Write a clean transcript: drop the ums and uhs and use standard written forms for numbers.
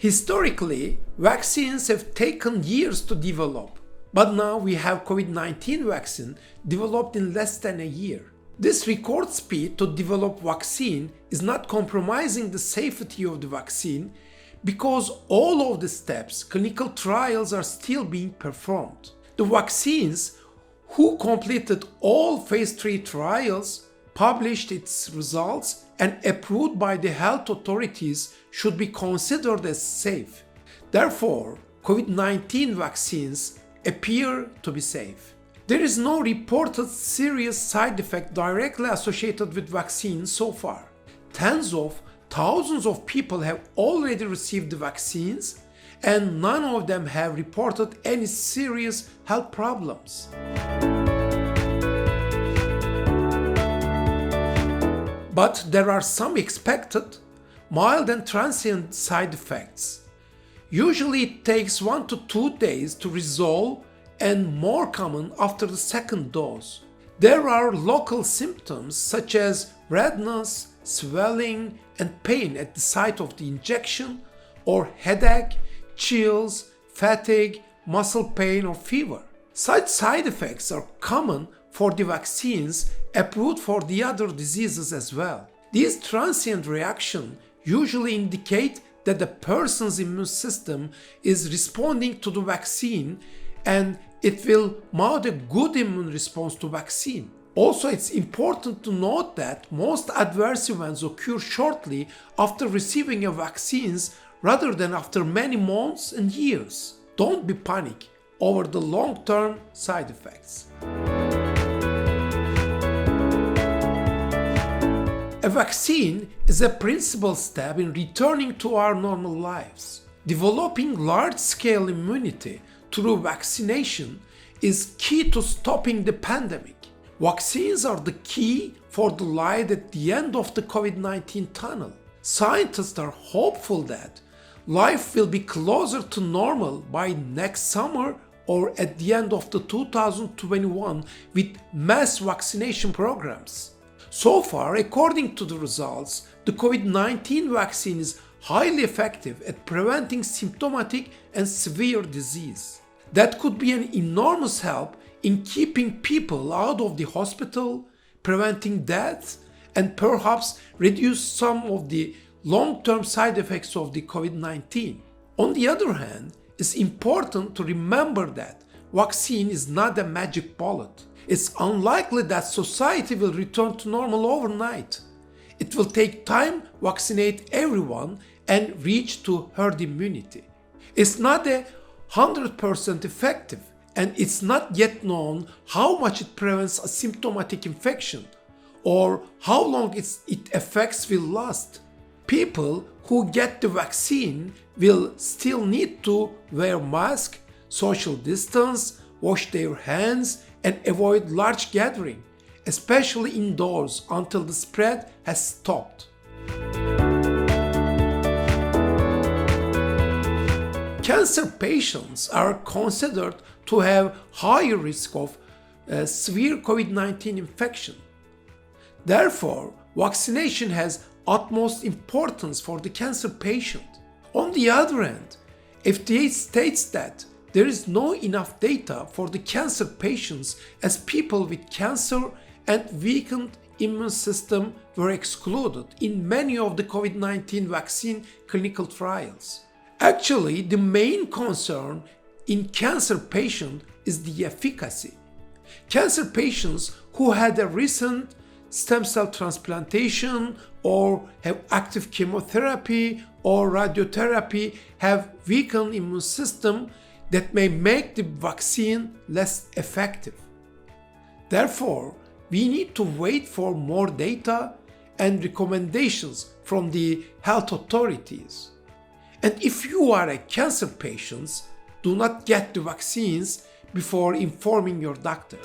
Historically, vaccines have taken years to develop, but now we have COVID-19 vaccine developed in less than a year. This record speed to develop vaccine is not compromising the safety of the vaccine because all of the steps, clinical trials are still being performed. The vaccines who completed all phase 3 trials, published its results and approved by the health authorities should be considered as safe. Therefore, COVID-19 vaccines appear to be safe. There is no reported serious side effect directly associated with vaccines so far. Tens of thousands of people have already received the vaccines and none of them have reported any serious health problems. But there are some expected, mild and transient side effects. Usually it takes 1 to 2 days to resolve and more common after the second dose. There are local symptoms such as redness, swelling, and pain at the site of the injection, or headache, chills, fatigue, muscle pain, or fever. Such side effects are common for the vaccines approved for the other diseases as well. These transient reactions usually indicate that the person's immune system is responding to the vaccine and it will mount a good immune response to vaccine. Also, it's important to note that most adverse events occur shortly after receiving a vaccines rather than after many months and years. Don't be panicked over the long-term side effects. A vaccine is a principal step in returning to our normal lives. Developing large-scale immunity through vaccination is key to stopping the pandemic. Vaccines are the key for the light at the end of the COVID-19 tunnel. Scientists are hopeful that life will be closer to normal by next summer or at the end of the 2021 with mass vaccination programs. So far, according to the results, the COVID-19 vaccine is highly effective at preventing symptomatic and severe disease. That could be an enormous help in keeping people out of the hospital, preventing deaths, and perhaps reduce some of the long-term side effects of the COVID-19. On the other hand, it's important to remember that vaccine is not a magic bullet. It's unlikely that society will return to normal overnight. It will take time to vaccinate everyone and reach to herd immunity. It's not 100% effective, and it's not yet known how much it prevents a symptomatic infection or how long its effects will last. People who get the vaccine will still need to wear masks, social distance, wash their hands, and avoid large gathering, especially indoors, until the spread has stopped. Cancer patients are considered to have higher risk of severe COVID-19 infection. Therefore, vaccination has utmost importance for the cancer patient. On the other hand, FDA states that there is no enough data for the cancer patients as people with cancer and weakened immune system were excluded in many of the COVID-19 vaccine clinical trials. Actually, the main concern in cancer patients is the efficacy. Cancer patients who had a recent stem cell transplantation or have active chemotherapy or radiotherapy have weakened immune system that may make the vaccine less effective. Therefore, we need to wait for more data and recommendations from the health authorities. And if you are a cancer patient, do not get the vaccines before informing your doctor.